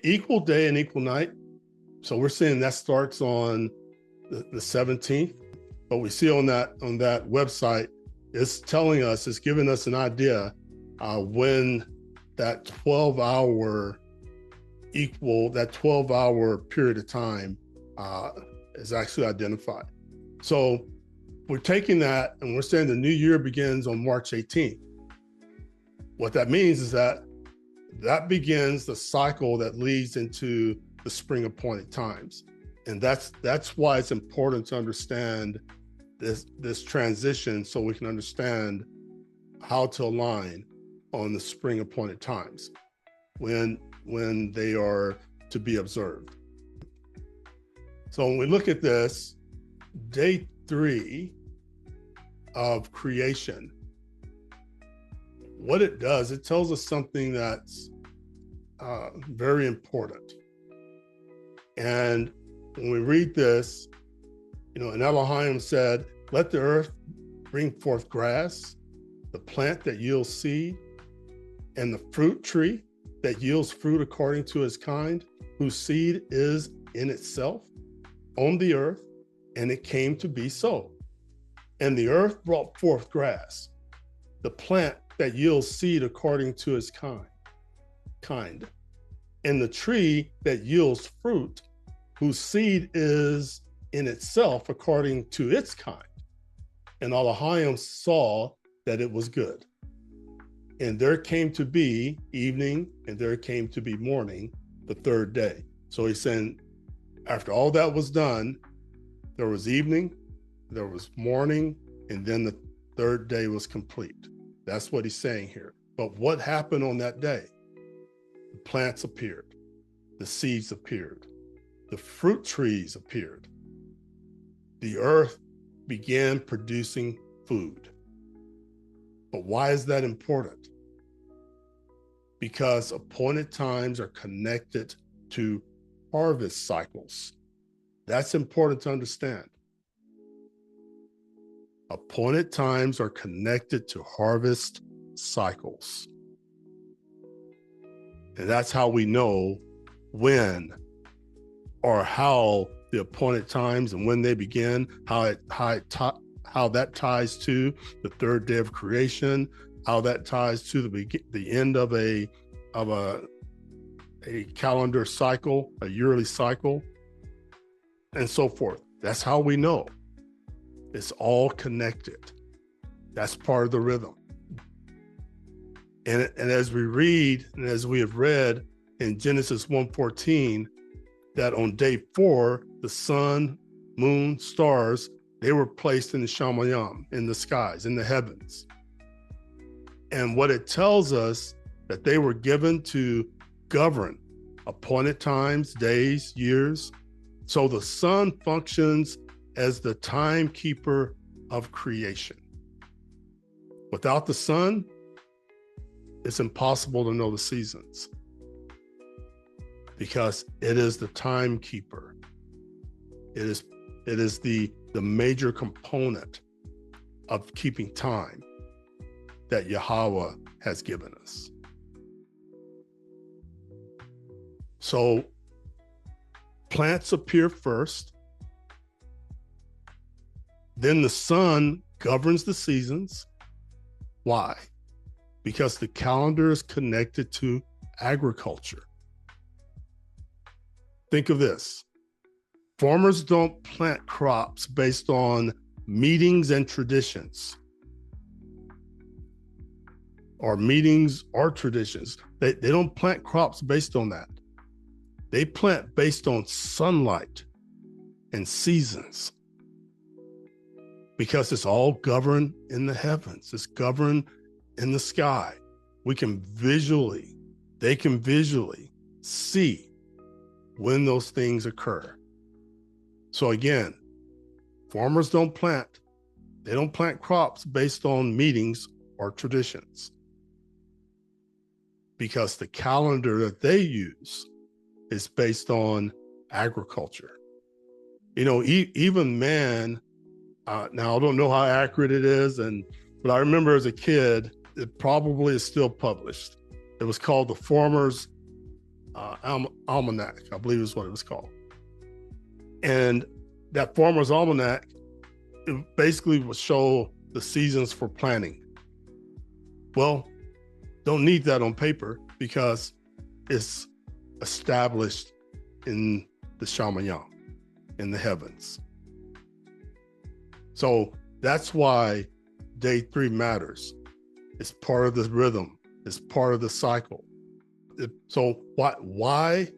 equal day and equal night. So we're saying that starts on the 17th, but we see on that website, it's telling us, it's giving us an idea when that 12-hour period of time is actually identified. So we're taking that and we're saying the new year begins on March 18th. What that means is that begins the cycle that leads into the spring appointed times. And that's why it's important to understand this transition, so we can understand how to align on the spring appointed times when they are to be observed. So when we look at this, day 3 of creation, what it does, it tells us something that's very important. And when we read this, and Elohim said, "Let the earth bring forth grass, the plant that yields seed, and the fruit tree that yields fruit according to its kind, whose seed is in itself on the earth, and it came to be so. And the earth brought forth grass, the plant that yields seed according to its kind, and the tree that yields fruit, whose seed is in itself according to its kind. And Elohim saw that it was good. And there came to be evening, and there came to be morning, the third day." So he's saying, after all that was done, there was evening, there was morning, and then the third day was complete. That's what he's saying here. But what happened on that day? The plants appeared, the seeds appeared, the fruit trees appeared. The earth began producing food. But why is that important? Because appointed times are connected to harvest cycles. That's important to understand. Appointed times are connected to harvest cycles. And that's how we know when or how the appointed times and when they begin, how that ties to the third day of creation, how that ties to the end of a calendar cycle, a yearly cycle, and so forth. That's how we know. It's all connected. That's part of the rhythm. And as we read, and as we have read in Genesis 1:14, that on day 4, the sun, moon, stars, they were placed in the Shamayim, in the skies, in the heavens. And what it tells us, that they were given to govern appointed times, days, years. So the sun functions as the timekeeper of creation. Without the sun, it's impossible to know the seasons, because it is the timekeeper. It is the major component of keeping time that Yahawah has given us. So plants appear first, then the sun governs the seasons. Why? Because the calendar is connected to agriculture. Think of this. Farmers don't plant crops based on meetings and traditions, or meetings or traditions. They don't plant crops based on that. They plant based on sunlight and seasons, because it's all governed in the heavens. It's governed in the sky. They can visually see when those things occur. So again, farmers they don't plant crops based on meetings or traditions, because the calendar that they use is based on agriculture. Even man, now I don't know how accurate it is, but I remember as a kid, it probably is still published. It was called the Farmer's almanac, I believe is what it was called. And that farmer's almanac, it basically would show the seasons for planting. Well, don't need that on paper because it's established in the Shamayam, in the heavens. So that's why day 3 matters. It's part of the rhythm. It's part of the cycle. So why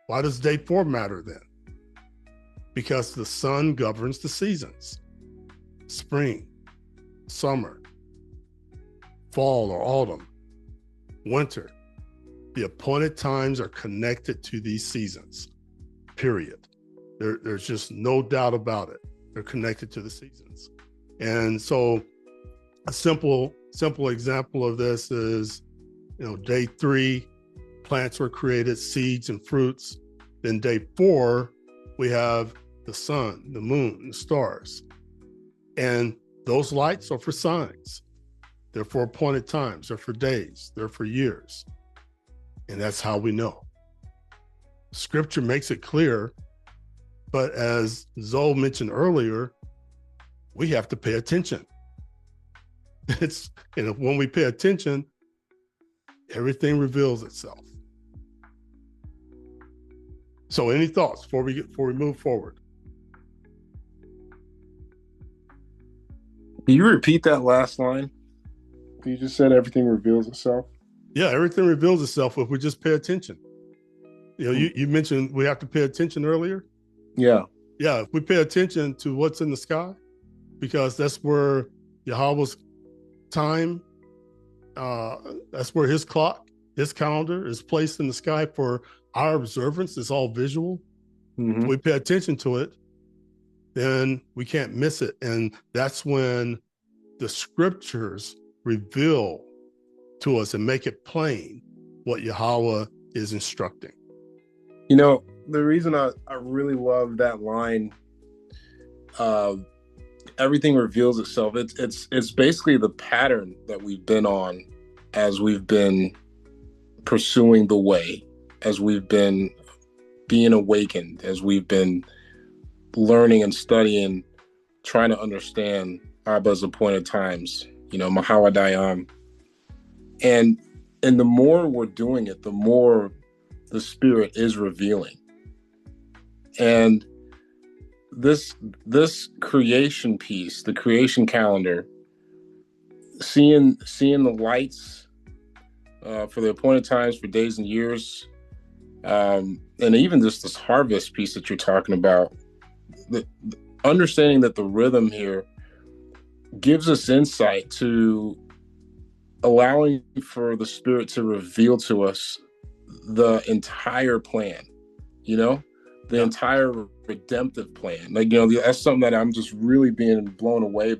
does day 4 matter then? Because the sun governs the seasons: spring, summer, fall or autumn, winter. The appointed times are connected to these seasons, period. There's just no doubt about it. They're connected to the seasons. And so a simple example of this is, day 3, plants were created, seeds and fruits. Then day 4, we have the sun, the moon, the stars. And those lights are for signs. They're for appointed times. They're for days. They're for years. And that's how we know. Scripture makes it clear, but as Zoe mentioned earlier, we have to pay attention. When we pay attention, everything reveals itself. So any thoughts before we move forward? Can you repeat that last line? You just said everything reveals itself. Yeah, everything reveals itself if we just pay attention. You mentioned we have to pay attention earlier. Yeah. Yeah, if we pay attention to what's in the sky, because that's where Yahawah's time, that's where his clock, his calendar is placed in the sky for our observance. It's all visual. Mm-hmm. If we pay attention to it, then we can't miss it. And that's when the scriptures reveal to us and make it plain what Yahawah is instructing. The reason I really love that line, everything reveals itself. It's basically the pattern that we've been on as we've been pursuing the way, as we've been being awakened, as we've been learning and studying, trying to understand Abba's appointed times, Yahawah Dayam. And the more we're doing it, the more the Spirit is revealing. And this creation piece, the creation calendar, seeing the lights for the appointed times, for days and years, and even just this harvest piece that you're talking about, the understanding that the rhythm here gives us insight to allowing for the Spirit to reveal to us the entire plan, the entire redemptive plan. That's something that I'm just really being blown away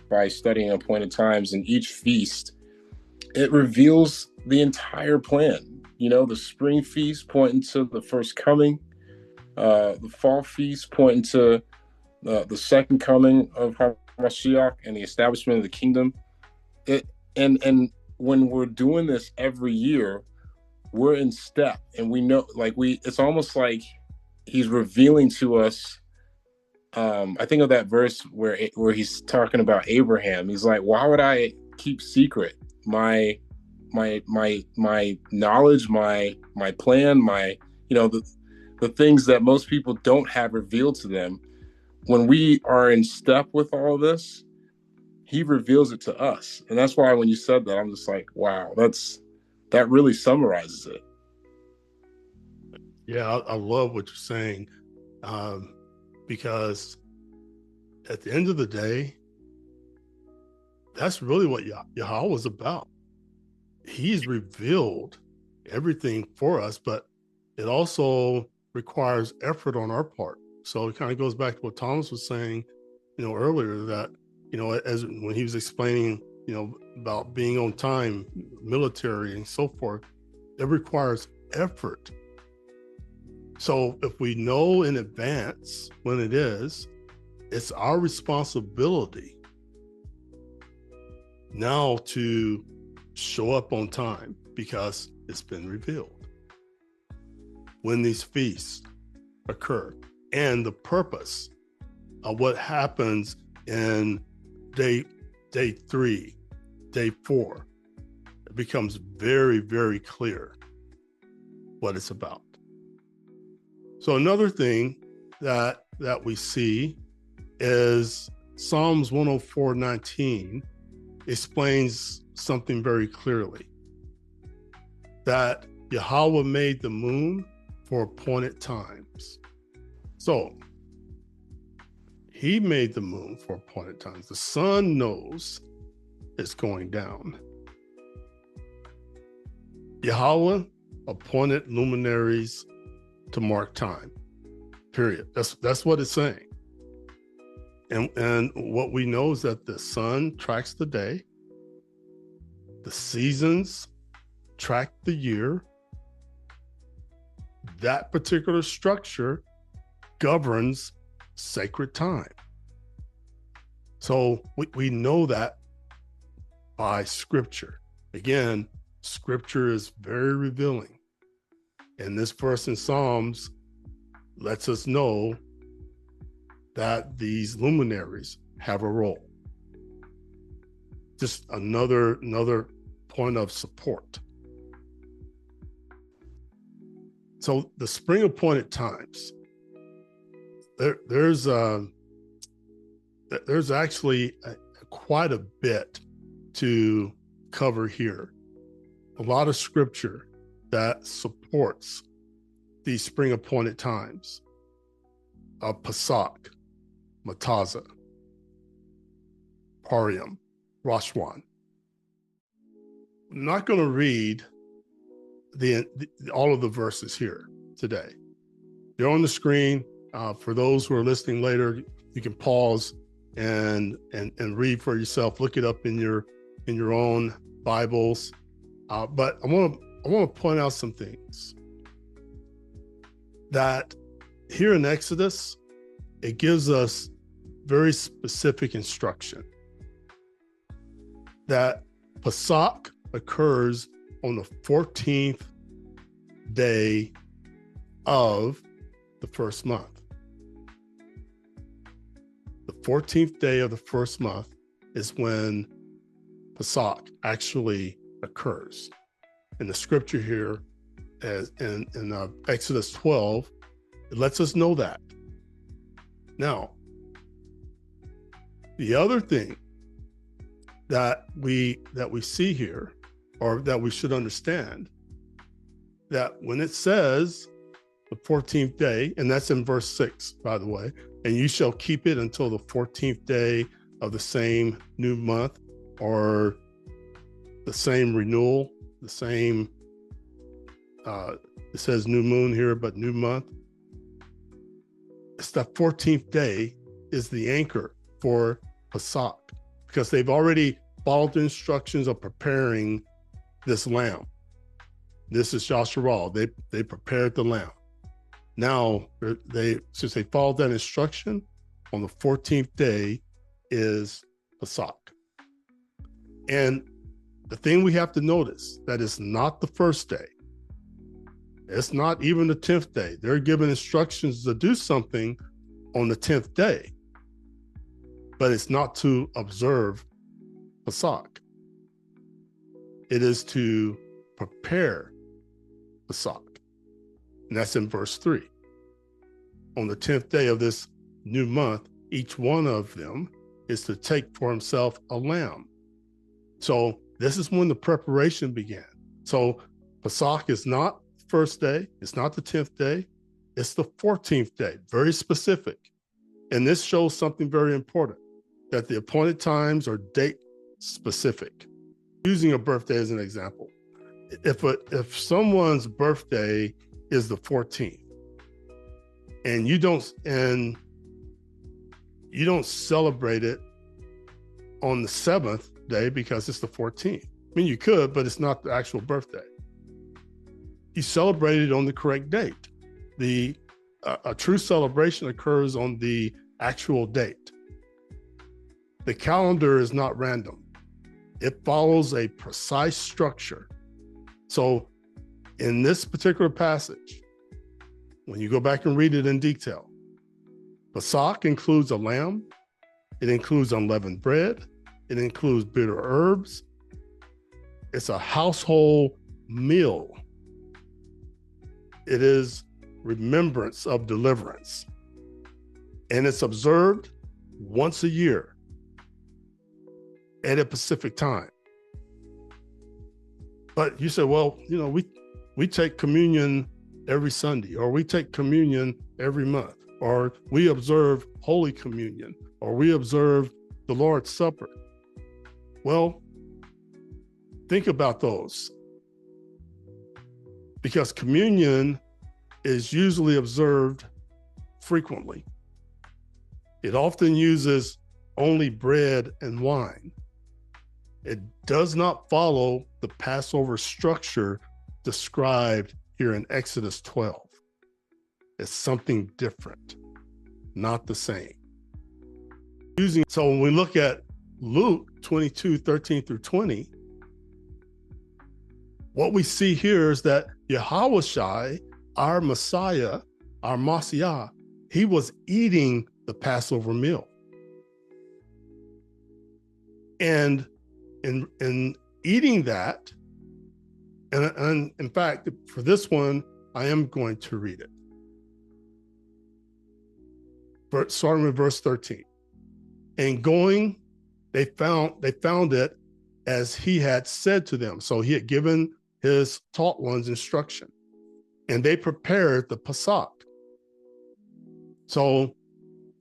by studying appointed times. And each feast, it reveals the entire plan. The spring feast pointing to the first coming, the fall feast pointing to the second coming of Mashiach and the establishment of the kingdom. And when we're doing this every year, we're in step, and we know, it's almost like he's revealing to us. I think of that verse where he's talking about Abraham. He's like, why would I keep secret my knowledge, my plan, the things that most people don't have revealed to them? When we are in step with all of this, he reveals it to us. And that's why when you said that, I'm just like, wow, that really summarizes it. Yeah, I love what you're saying, because at the end of the day, that's really what Yahawah was about. He's revealed everything for us, but it also requires effort on our part. So it kind of goes back to what Thomas was saying, earlier, that, as when he was explaining, about being on time, military and so forth, it requires effort. So if we know in advance when it is, it's our responsibility now to show up on time because it's been revealed. when these feasts occur and the purpose of what happens in day 3, day 4. It becomes very, very clear what it's about. So another thing that we see is Psalms 104:19 explains something very clearly, that Yahawah made the moon for appointed times. So he made the moon for appointed times. The sun knows it's going down. Yahawah appointed luminaries to mark time, period. That's what it's saying. And what we know is that the sun tracks the day, the seasons track the year. That particular structure governs sacred time. So we know that by scripture. Again, scripture is very revealing. And this verse in Psalms lets us know that these luminaries have a role. Just another point of support. So the spring appointed times, there's actually quite a bit to cover here. A lot of scripture that supports these spring appointed times of Pesach, Matazah, Purim, Rosh Hashanah. I'm not going to read all of the verses here today. They're on the screen. For those who are listening later, you can pause and read for yourself. Look it up in your own Bibles. But I want to point out some things that here in Exodus, it gives us very specific instruction that Pesach occurs on the 14th day of the first month. The 14th day of the first month is when Pesach actually occurs. And the scripture here in Exodus 12, it lets us know that. Now, the other thing that we see here, or that we should understand, that when it says the 14th day, and that's in verse 6, by the way, and you shall keep it until the 14th day of the same new month, or the same renewal, the same, it says new moon here, but new month. It's the 14th day is the anchor for Pesach, because they've already followed the instructions of preparing this lamb. This is Yahawah. They prepared the lamb. Now, since they followed that instruction, on the 14th day is Pesach. And the thing we have to notice, that it's not the first day. It's not even the 10th day. They're given instructions to do something on the 10th day, but it's not to observe Pesach. It is to prepare Pesach. And that's in verse 3. On the 10th day of this new month, each one of them is to take for himself a lamb. So this is when the preparation began. So Pesach is not the first day, it's not the 10th day, it's the 14th day, very specific. And this shows something very important, that the appointed times are date specific. Using a birthday as an example, if someone's birthday is the 14th, and you don't celebrate it on the 7th day because it's the 14th. I mean, you could, but it's not the actual birthday. You celebrate it on the correct date. A true celebration occurs on the actual date. The calendar is not random. It follows a precise structure. So in this particular passage, when you go back and read it in detail, Pesach includes a lamb, it includes unleavened bread, it includes bitter herbs. It's a household meal. It is remembrance of deliverance. And it's observed once a year at a Pacific time. But you say, well, we take communion every Sunday, or we take communion every month, or we observe Holy Communion, or we observe the Lord's Supper. Well, think about those. Because communion is usually observed frequently. It often uses only bread and wine. It does not follow the Passover structure described here in Exodus 12. It's something different, not the same. So when we look at Luke 22:13-20, what we see here is that Yahawah, our Messiah, our Messiah, he was eating the Passover meal. And in eating that, and in fact, for this one, I am going to read it. Starting with verse 13. And going, they found it as he had said to them. So he had given his taught ones instruction, and they prepared the Pesach. So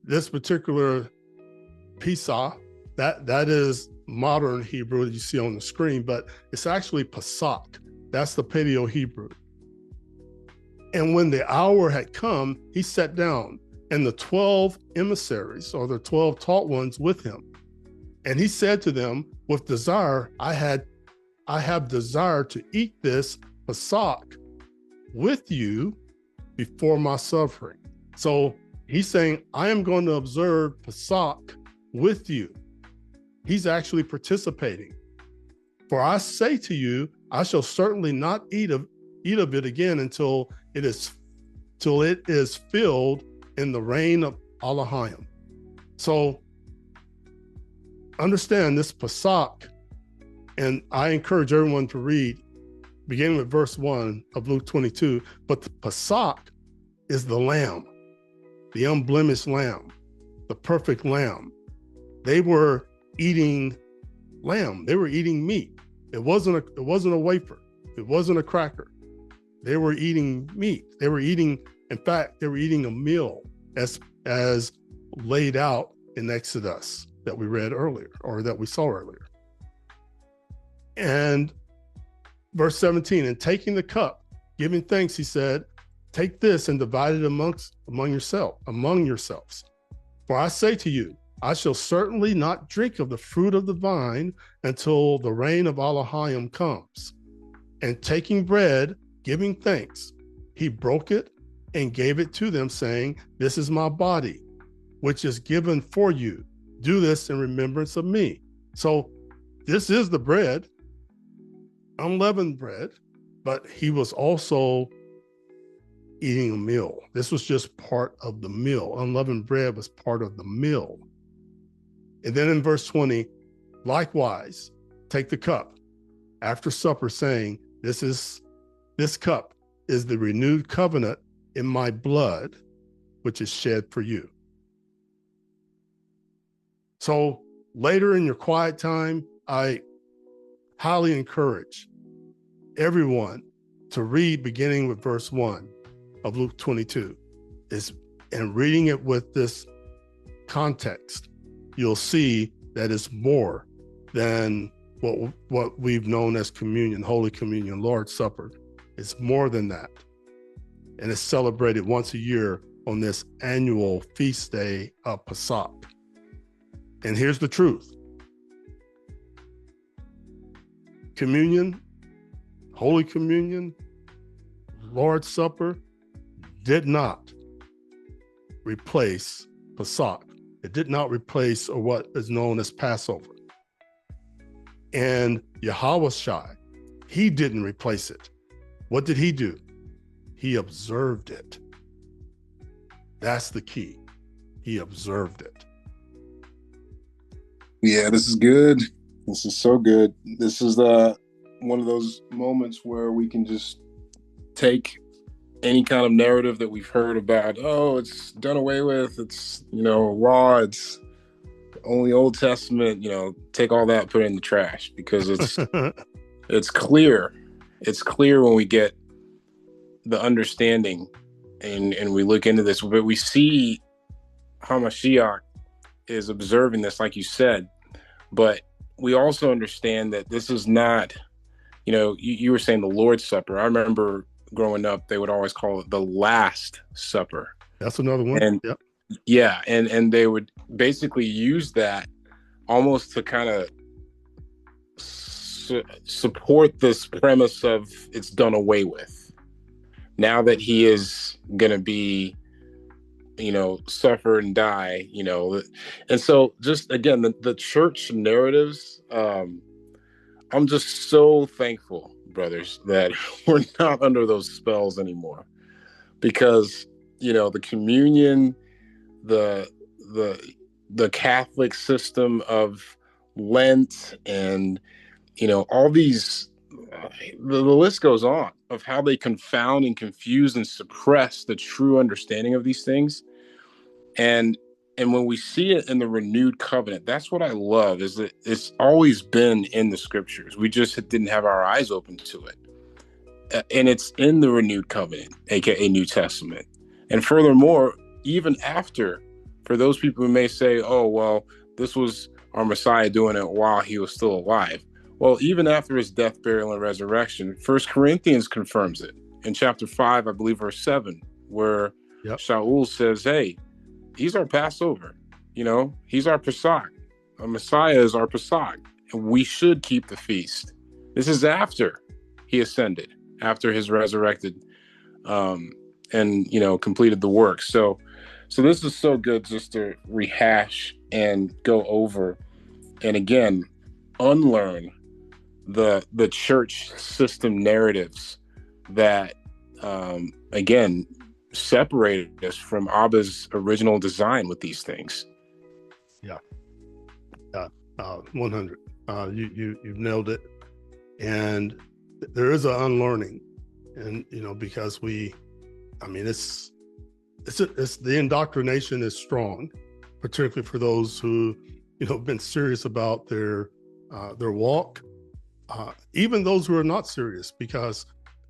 this particular Pesach, that is modern Hebrew that you see on the screen, but it's actually Pesach. That's the Paleo Hebrew. And when the hour had come, he sat down, and the 12 emissaries, or the 12 taught ones, with him. And he said to them, with desire, I have desire to eat this Pesach with you before my suffering. So he's saying, I am going to observe Pesach with you. He's actually participating. For I say to you, I shall certainly not eat of it again until it is filled in the reign of Elohim. So understand this Pesach, and I encourage everyone to read, beginning with verse 1 of Luke 22, but the Pesach is the lamb, the unblemished lamb, the perfect lamb. They were eating lamb. They were eating meat. It wasn't a wafer. It wasn't a cracker. They were eating meat. They were eating a meal as laid out in Exodus that we read earlier, or that we saw earlier. And verse 17, and taking the cup, giving thanks, he said, take this and divide it among yourselves. For I say to you, I shall certainly not drink of the fruit of the vine until the reign of Elohim comes. And taking bread, giving thanks, he broke it and gave it to them, saying, this is my body, which is given for you. Do this in remembrance of me. So this is the bread, unleavened bread, but he was also eating a meal. This was just part of the meal. Unleavened bread was part of the meal. And then in verse 20, likewise, take the cup after supper, saying, this cup is the renewed covenant in my blood, which is shed for you. So later in your quiet time, I highly encourage everyone to read beginning with verse 1 of Luke 22. And reading it with this context, you'll see that it's more than what we've known as communion, Holy Communion, Lord's Supper. It's more than that. And it's celebrated once a year on this annual feast day of Pesach. And here's the truth. Communion, Holy Communion, Lord's Supper did not replace Pesach. It did not replace what is known as Passover. And Yahawah, he didn't replace it. What did he do? He observed it. That's the key. He observed it. Yeah, this is good. This is so good. This is one of those moments where we can just take any kind of narrative that we've heard about, oh, it's done away with, it's, law, it's only Old Testament, take all that, put it in the trash, because it's clear. It's clear when we get the understanding and we look into this, but we see how Mashiach is observing this, like you said, but we also understand that this is not, you were saying the Lord's Supper. I remember growing up, they would always call it the Last Supper. That's another one. And yep. Yeah, and they would basically use that almost to kind of support this premise of it's done away with. Now that he is going to be, suffer and die, and so just again, the church narratives, I'm just so thankful, brothers, that we're not under those spells anymore, because, the communion, the Catholic system of Lent, and all these, the list goes on of how they confound and confuse and suppress the true understanding of these things. And when we see it in the renewed covenant, that's what I love, is that it's always been in the scriptures. We just didn't have our eyes open to it. And it's in the renewed covenant, aka New Testament. And furthermore, even after, for those people who may say, oh, well, this was our Messiah doing it while he was still alive. Well, even after his death, burial, and resurrection, 1 Corinthians confirms it in chapter 5, I believe, verse 7, where Shaul says, hey, he's our Passover. He's our Pesach. Our Messiah is our Pesach. And we should keep the feast. This is after he ascended, after his resurrected and completed the work. So this is so good just to rehash and go over and again unlearn the church system narratives that again separated us from Abba's original design with these things. 100. You've nailed it. And there is an unlearning, and because it's the indoctrination is strong, particularly for those who have been serious about their walk, even those who are not serious, because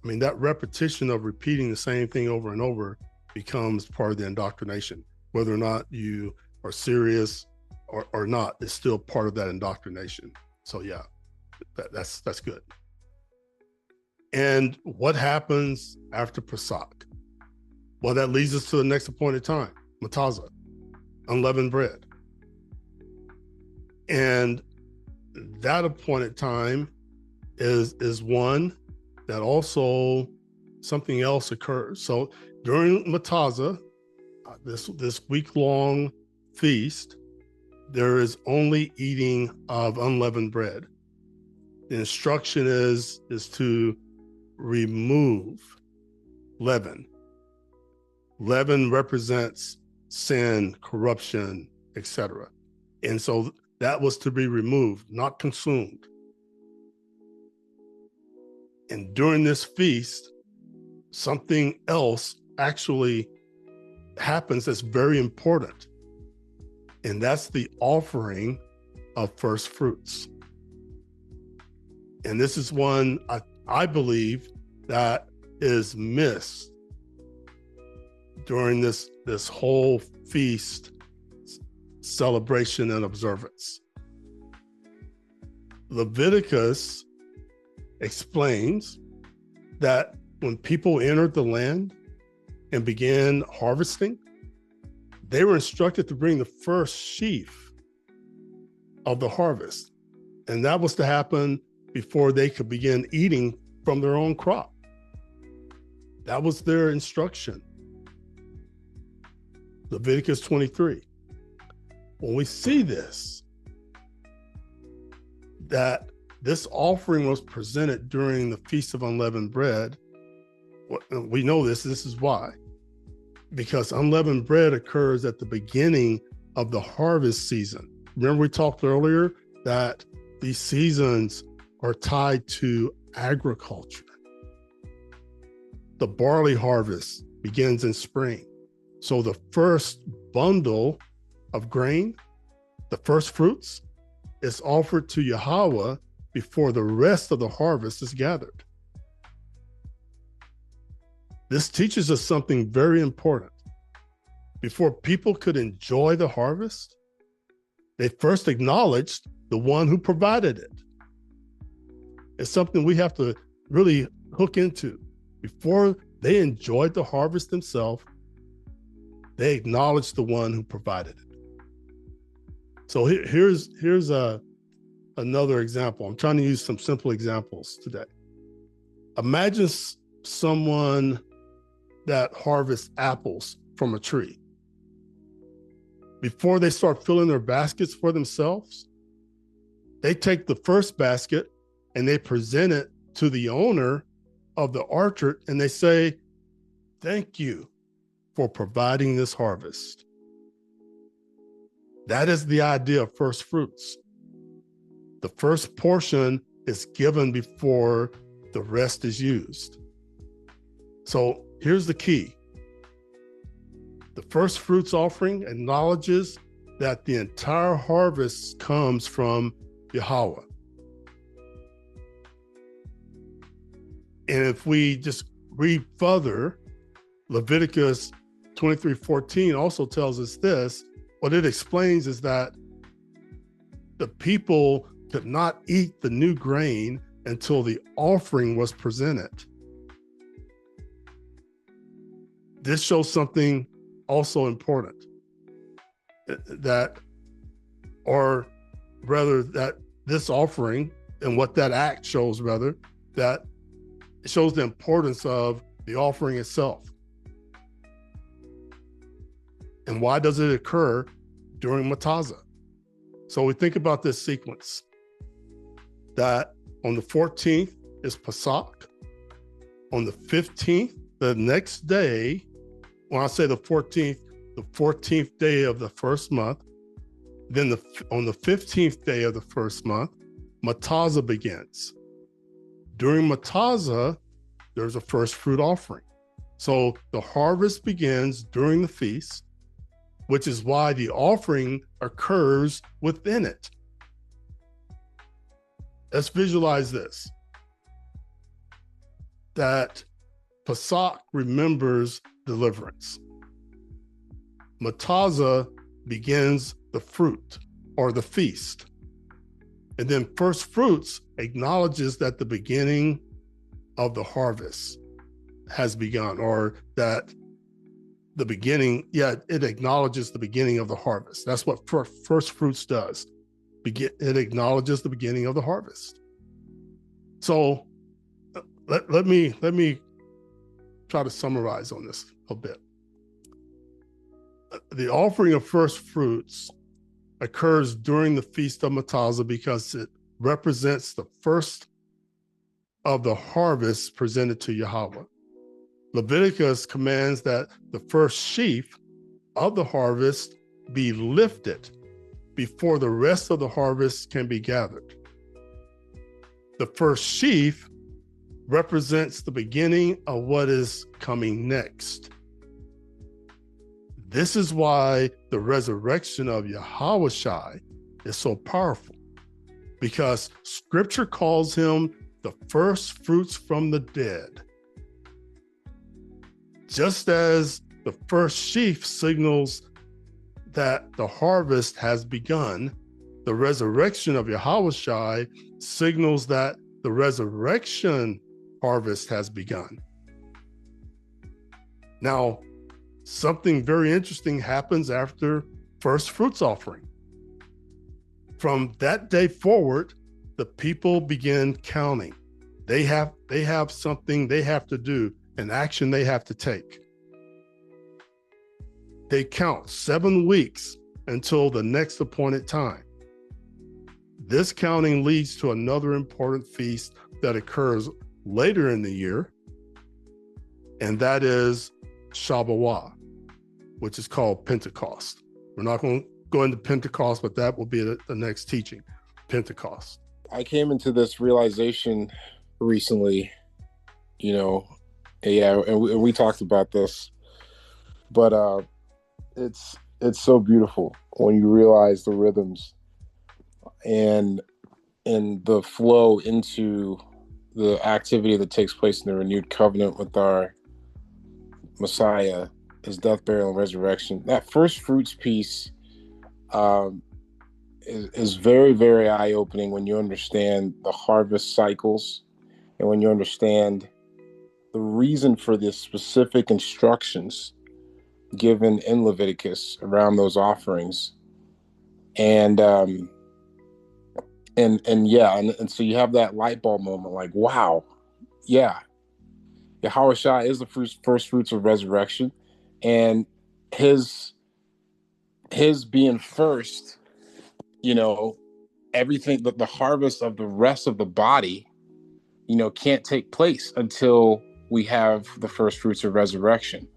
that repetition of repeating the same thing over and over becomes part of the indoctrination. Whether or not you are serious or not, it's still part of that indoctrination. So yeah, that's good. And what happens after Pesach? Well, that leads us to the next appointed time, Matazah, unleavened bread. And that appointed time is one that also something else occurs. So during Matazah, this week-long feast, there is only eating of unleavened bread. The instruction is to remove leaven. Leaven represents sin, corruption, etc. And so that was to be removed, not consumed. And during this feast, something else actually happens that's very important. And that's the offering of first fruits. And this is one I believe that is missed during this whole feast celebration and observance. Leviticus explains that when people entered the land and began harvesting, they were instructed to bring the first sheaf of the harvest. And that was to happen before they could begin eating from their own crop. That was their instruction. Leviticus 23. When we see this, that this offering was presented during the Feast of Unleavened Bread, we know this is why. because unleavened bread occurs at the beginning of the harvest season. Remember, we talked earlier that these seasons are tied to agriculture. The barley harvest begins in spring. So the first bundle of grain, the first fruits, is offered to Yahawah before the rest of the harvest is gathered. This teaches us something very important. Before people could enjoy the harvest, they first acknowledged the one who provided it. It's something we have to really hook into. Before they enjoyed the harvest themselves, they acknowledged the one who provided it. So here's another example. I'm trying to use some simple examples today. Imagine someone that harvests apples from a tree. Before they start filling their baskets for themselves, they take the first basket and they present it to the owner of the orchard and they say, "Thank you for providing this harvest." That is the idea of first fruits. The first portion is given before the rest is used. So here's the key. The first fruits offering acknowledges that the entire harvest comes from Yahawah. And if we just read further, Leviticus 23:14 also tells us this. What it explains is that the people could not eat the new grain until the offering was presented. This shows something also important, that this offering and what that act shows, that it shows the importance of the offering itself. And why does it occur during Matazah? So we think about this sequence, that on the 14th is Pesach. On the 15th, the next day, when I say the 14th day of the first month, then on the 15th day of the first month, Matazah begins. During Matazah, there's a first fruit offering. So the harvest begins during the feast, which is why the offering occurs within it. Let's visualize this, that Pesach remembers deliverance. Matazah begins the fruit or the feast. And then first fruits acknowledges that the beginning of the harvest has begun, or that the beginning, it acknowledges the beginning of the harvest. That's what first fruits does. It acknowledges the beginning of the harvest. So let me try to summarize on this a bit. The offering of first fruits occurs during the Feast of Matazah because it represents the first of the harvest presented to Yahawah. Leviticus commands that the first sheaf of the harvest be lifted before the rest of the harvest can be gathered. The first sheaf represents the beginning of what is coming next. This is why the resurrection of Yahawah is so powerful, because scripture calls him the first fruits from the dead. Just as the first sheaf signals that the harvest has begun, the resurrection of Yahawah signals that the resurrection harvest has begun. Now, something very interesting happens after first fruits offering. From that day forward, the people begin counting. They have something they have to do, an action they have to take. They count 7 weeks until the next appointed time. This counting leads to another important feast that occurs later in the year, and that is Yahawah. which is called Pentecost. We're not going to go into Pentecost, but that will be the next teaching, Pentecost. I came into this realization recently, and we talked about this, but it's so beautiful when you realize the rhythms and the flow into the activity that takes place in the renewed covenant with our Messiah, his death, burial, and resurrection. That first fruits piece is very, very eye-opening when you understand the harvest cycles and when you understand the reason for the specific instructions given in Leviticus around those offerings. And so you have that light bulb moment, like, wow, yeah, Yahawah is the first fruits of resurrection, and his being first, everything, the harvest of the rest of the body, can't take place until we have the first fruits of resurrection.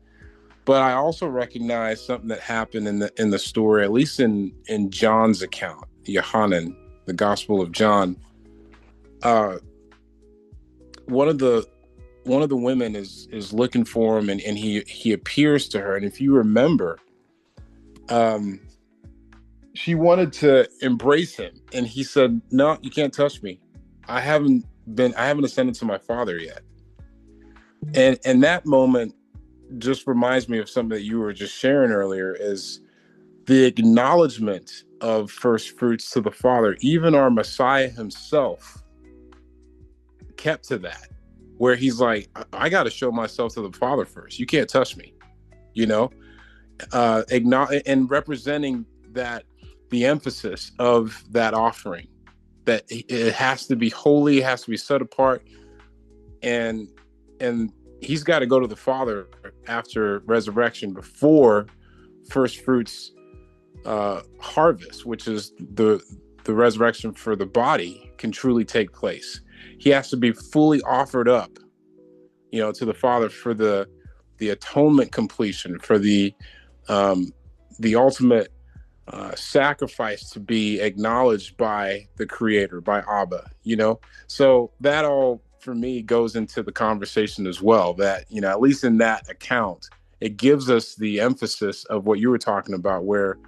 But I also recognize something that happened in the story, at least in John's account, Yohanan, the Gospel of John. One of the women is looking for him, and he appears to her. And if you remember, she wanted to embrace him, and he said, "No, you can't touch me. I haven't ascended to my Father yet." And that moment just reminds me of something that you were just sharing earlier, is the acknowledgement of first fruits to the Father. Even our Messiah himself kept to that, where he's like, I got to show myself to the Father first. You can't touch me, and representing that, the emphasis of that offering, that it has to be holy, it has to be set apart, and he's got to go to the Father after resurrection before first fruits harvest, which is the resurrection for the body, can truly take place. He has to be fully offered up, to the Father for the atonement completion, for the ultimate sacrifice to be acknowledged by the Creator, by Abba. So that all for me goes into the conversation as well, that at least in that account, it gives us the emphasis of what you were talking about, where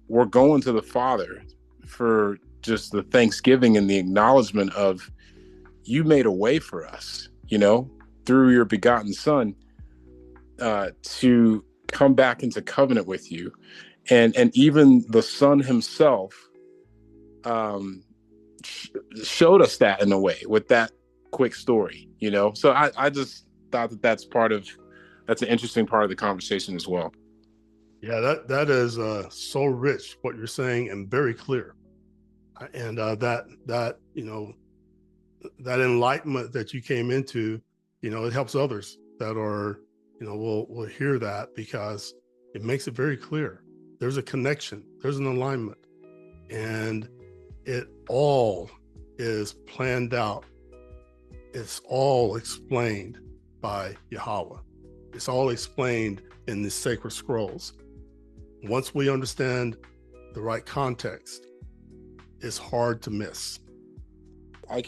we're going to the Father for just the thanksgiving and the acknowledgement of, you made a way for us, through your begotten Son, to come back into covenant with you. And even the Son himself showed us that in a way with that quick story, So I just thought that's an interesting part of the conversation as well. Yeah, that is so rich what you're saying, and very clear. And that that enlightenment that you came into, it helps others that are, will hear that, because it makes it very clear. There's a connection, there's an alignment, and it all is planned out. It's all explained by Yahawah. It's all explained in the sacred scrolls. Once we understand the right context, it's hard to miss. I